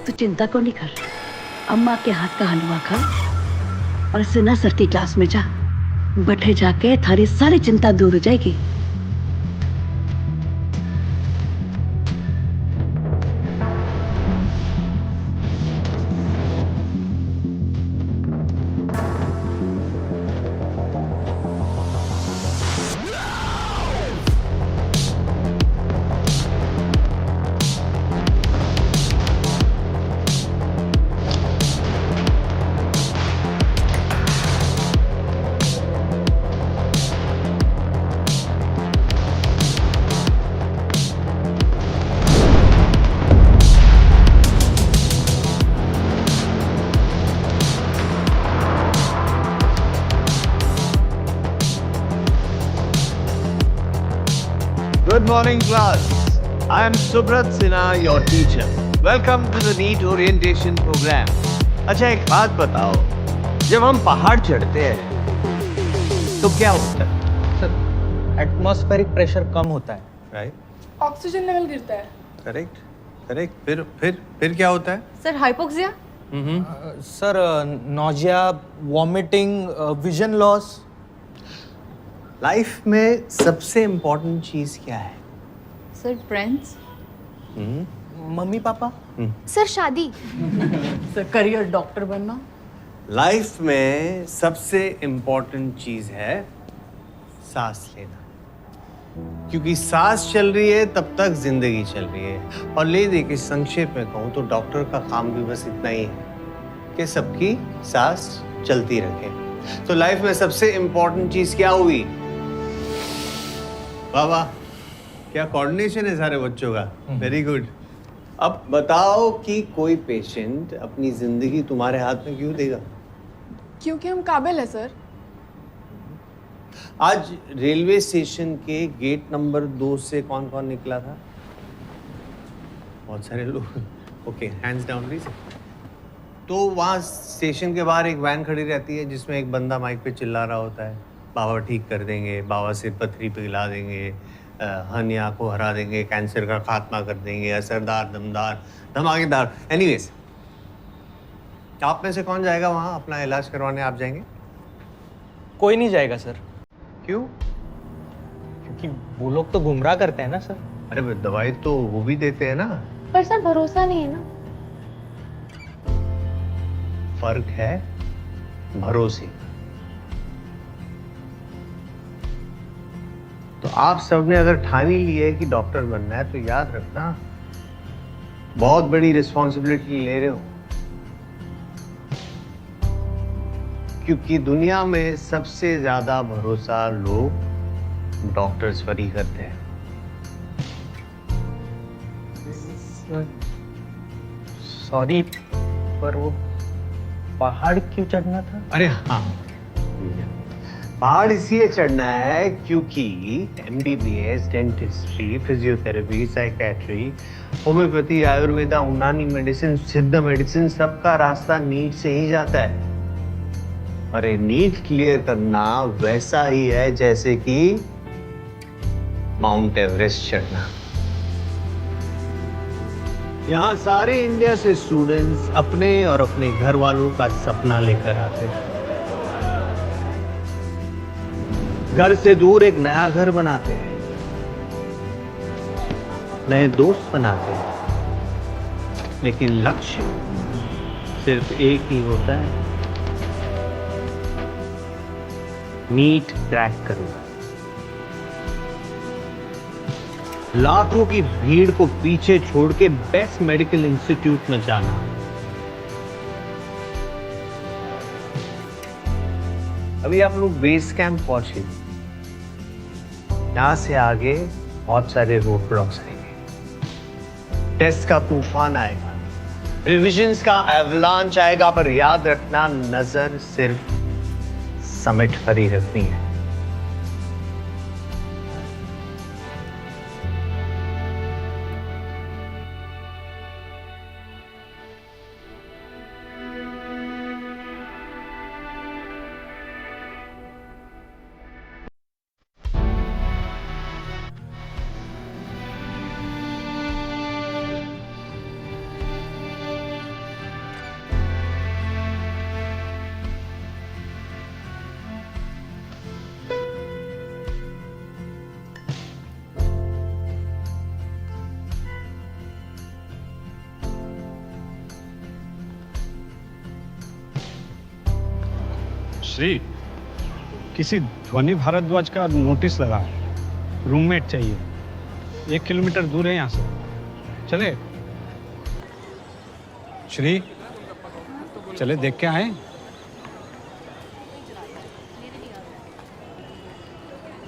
तू चिंता को नहीं कर, अम्मा के हाथ का हलवा खा और इससे ना सर्दी क्लास में जा, बैठे जाके थारी सारी चिंता दूर हो जाएगी। Good morning, class. I am Subrat Sinha, your teacher. Welcome to the NEET orientation program. अच्छा, एक बात बताओ, जब हम पहाड़ चढ़ते हैं तो क्या होता है? सर एटमॉस्फेरिक प्रेशर कम होता है। राइट, ऑक्सीजन लेवल गिरता है। Correct correct. फिर क्या होता है? Sir hypoxia. Sir nausea, vomiting, vision loss. Life में सबसे इम्पोर्टेंट चीज क्या है? Sir friends. Mummy papa. Sir शादी। सर करियर डॉक्टर बनना। लाइफ में सबसे इम्पोर्टेंट चीज है सांस लेना, क्योंकि सांस चल रही है तब तक जिंदगी चल रही है। और ले दे के संक्षेप में कहूँ तो डॉक्टर का काम भी बस इतना ही है कि सबकी सांस चलती रखे। तो लाइफ में सबसे इम्पोर्टेंट चीज क्या हुई? वाह वाह, क्या कोऑर्डिनेशन है सारे बच्चों का, वेरी गुड। अब बताओ कि कोई पेशेंट अपनी जिंदगी तुम्हारे हाथ में क्यों देगा? क्योंकि हम काबिल है सर। आज रेलवे स्टेशन के गेट नंबर 2 से कौन कौन निकला था? बहुत सारे लोग। Okay, hands down please. तो वहाँ स्टेशन के बाहर एक वैन खड़ी रहती है जिसमें एक बंदा माइक पे चिल्ला रहा होता है, बाबा ठीक कर देंगे, बाबा सिर पथरी पिघला देंगे, हनिया को हरा देंगे, कैंसर का खात्मा कर देंगे, असरदार, दमदार, धमाकेदार। एनीवेज, आप में से कौन जाएगा वहाँ अपना इलाज करवाने? आप जाएंगे? कोई नहीं जाएगा सर, क्यों? क्योंकि वो लोग तो गुमराह करते हैं ना सर। अरे दवाई तो वो भी देते हैं ना। पर सर भरोसा नहीं है ना। फर्क है भरोसे। तो आप सबने अगर ठान ही ली है कि डॉक्टर बनना है तो याद रखना, बहुत बड़ी रिस्पॉन्सिबिलिटी ले रहे हो, क्योंकि दुनिया में सबसे ज्यादा भरोसा लोग डॉक्टर्स पर ही करते हैं। सॉरी, पर वो पहाड़ क्यों चढ़ना था? अरे हाँ, पहाड़ इसलिए चढ़ना है क्योंकि MBBS, dentistry, physiotherapy, psychiatry, homeopathy, Ayurveda, यूनानी मेडिसिन, सिद्ध मेडिसिन, सबका रास्ता नीट से ही जाता है। अरे नीट क्लियर करना वैसा ही है जैसे कि माउंट एवरेस्ट चढ़ना। यहाँ सारे इंडिया से स्टूडेंट्स अपने और अपने घर वालों का सपना लेकर आते हैं। घर से दूर एक नया घर बनाते हैं, नए दोस्त बनाते हैं, लेकिन लक्ष्य सिर्फ एक ही होता है, नीट क्रैक करना। लाखों की भीड़ को पीछे छोड़ के बेस्ट मेडिकल इंस्टीट्यूट में जाना। अभी आप लोग बेस कैंप पहुंचे, यहां से आगे बहुत सारे रोड ब्लॉक्स आएंगे, टेस्ट का तूफान आएगा, रिविजन्स का एवलांच आएगा, पर याद रखना नजर सिर्फ समिट पर ही रखनी है। श्री, किसी ध्वनि भारद्वाज का नोटिस लगा है, रूममेट चाहिए, 1 किलोमीटर दूर है यहाँ से, चले? श्री, चले देख के आए?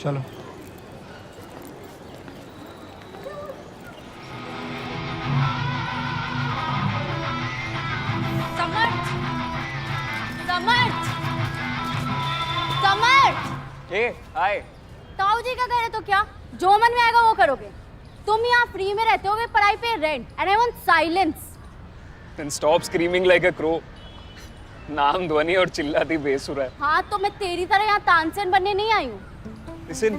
चलो। समर्थ, समर्थ, समर्थ। हाय। ताऊ जी का घर है तो क्या, जो मन में आएगा वो करोगे। तुम यहाँ फ्री में रहते होगे, पढ़ाई पे rent, and I want silence. Then stop screaming like a crow. नाम ध्वनि और चिल्लाती बेसुरा है। हाँ तो मैं तेरी तरह यहाँ तानसेन बनने नहीं आई हूँ। Listen,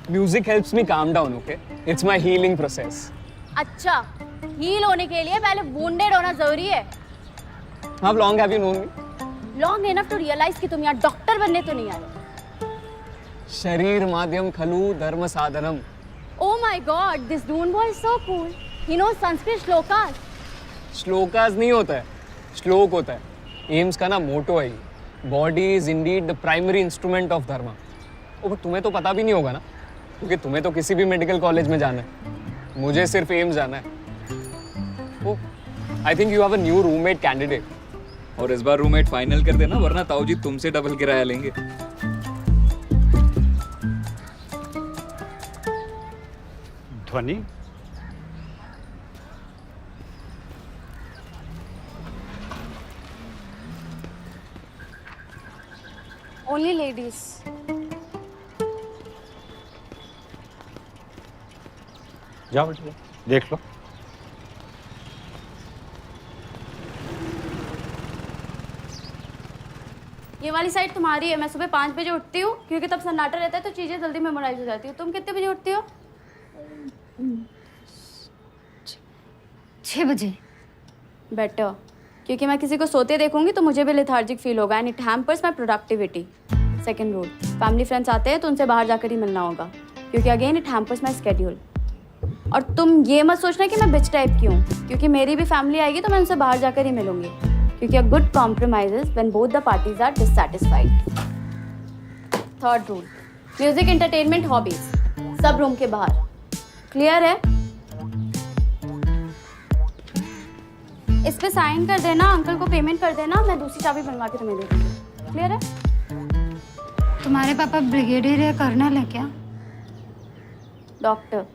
music helps me calm down, okay? It's my healing process. अच्छा, हील होने के लिए पहले wounded होना जरूरी है। How long have you known me? Long enough to realize कि तुम यहाँ डॉक्टर बनने तो नहीं आए। शरीर माध्यम खलु धर्म साधनम। Oh my God, this Dune boy is so cool. He knows Sanskrit shlokas. Shlokas नहीं होता है, श्लोक होता है। एम्स का ना मोटो है, body is Indeed the primary instrument of धर्म। ओ तुम्हें तो पता भी नहीं होगा ना, क्योंकि तुम्हें तो किसी भी मेडिकल कॉलेज में जाना है, मुझे सिर्फ एम्स जाना है। Oh I think you have a new roommate candidate. और इस बार रूममेट फाइनल कर देना, वरना ताऊ जी तुमसे डबल किराया लेंगे। ध्वनि, Only ladies. जाओ बेटा, देख लो। ये वाली साइड तुम्हारी है। मैं सुबह 5 बजे उठती हूँ क्योंकि तब सन्नाटा रहता है तो चीजें जल्दी मेमोराइज हो जाती है। तुम कितने बजे उठती हो? 6 बजे। बेटर, क्योंकि मैं किसी को सोते देखूंगी तो मुझे भी लेथार्जिक फील होगा and it hampers my productivity. Second rule, family friends आते हैं तो उनसे बाहर जाकर ही मिलना होगा, क्योंकि again it hampers my schedule. और तुम ये मत सोचना कि मैं बिच टाइप की हूँ, क्योंकि मेरी भी फैमिली आएगी तो मैं उनसे बाहर जाकर ही मिलूंगी, क्योंकि a good compromise is when both the parties are dissatisfied. Third rule, music, entertainment, hobbies सब रूम के बाहर। क्लियर है? इस पे साइन कर देना, अंकल को पेमेंट कर देना, मैं दूसरी चाबी बनवा के तुम्हें दे दूंगी। क्लियर है? तुम्हारे पापा ब्रिगेडियर या कर्नल है क्या? डॉक्टर।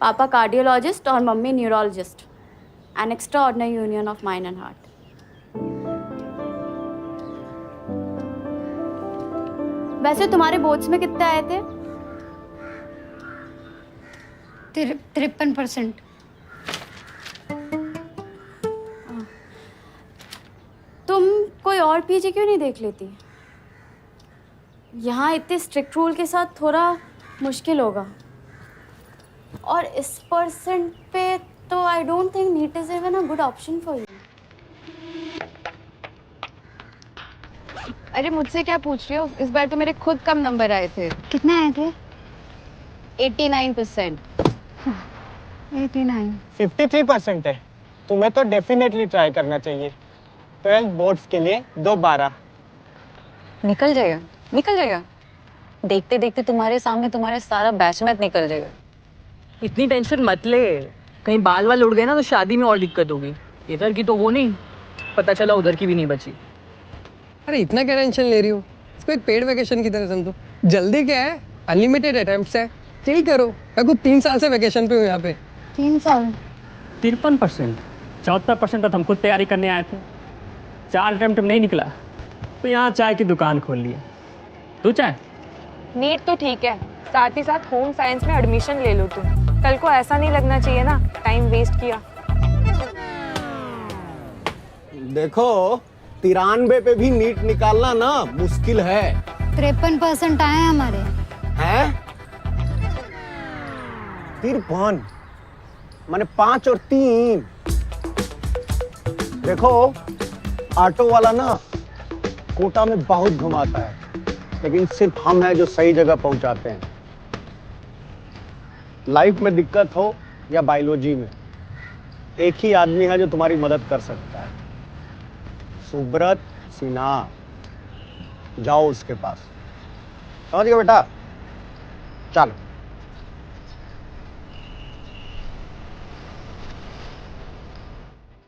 पापा कार्डियोलॉजिस्ट और mummy neurologist. An extra ordinary union of mind and heart. वैसे तुम्हारे बोर्ड्स में कितने आए थे? 53%। तुम कोई और पीजी क्यों नहीं देख लेती? यहाँ इतने स्ट्रिक्ट रूल के साथ थोड़ा मुश्किल होगा, और इस परसेंट पे तो I don't think NEET is even a good option for you. अरे मुझसे क्या पूछ रही हो? इस बार तो मेरे खुद कम नंबर आए थे। कितने आए थे? 89%। 89। 53% है। तुम्हें तो डेफिनेटली ट्राई करना चाहिए। 12 बोर्ड्स के लिए 2-12। निकल जाएगा, निकल जाएगा। देखते देखते तुम्हारे सामने तुम्हारे सारा बैचमेट निकल जाएगा। इतनी टेंशन मत ले, कहीं बाल वाल उड़ गए ना तो शादी में और दिक्कत होगी। इधर की तो वो नहीं, पता चला उधर की भी नहीं बची। अरे इतना क्या टेंशन ले रही हो? इसको एक पेड वेकेशन की तरह समझो। जल्दी क्या है, अनलिमिटेड अटेम्प्ट्स है, चिल करो। मैं खुद 3 साल से वेकेशन पे हूँ यहाँ पे। 3 साल? 53%। 74% तक हम खुद तैयारी करने आए थे। 4 अटेम्प्ट नहीं निकला तो यहाँ चाय की दुकान खोल ली है। तू चाय? नीट तो ठीक है, साथ ही साथ होम साइंस में एडमिशन ले लो तुम। कल को ऐसा नहीं लगना चाहिए ना टाइम वेस्ट किया। देखो 93 पे भी नीट निकालना ना मुश्किल है। 53% आए हैं हमारे। हैं? 53 माने 5 और 3। देखो ऑटो वाला ना कोटा में बहुत घुमाता है, लेकिन सिर्फ हम हैं जो सही जगह पहुंचाते हैं। लाइफ में दिक्कत हो या बायोलॉजी में, एक ही आदमी है जो तुम्हारी मदद कर सकता है, सुब्रत सिन्हा। जाओ उसके पास, समझ गए बेटा? चलो।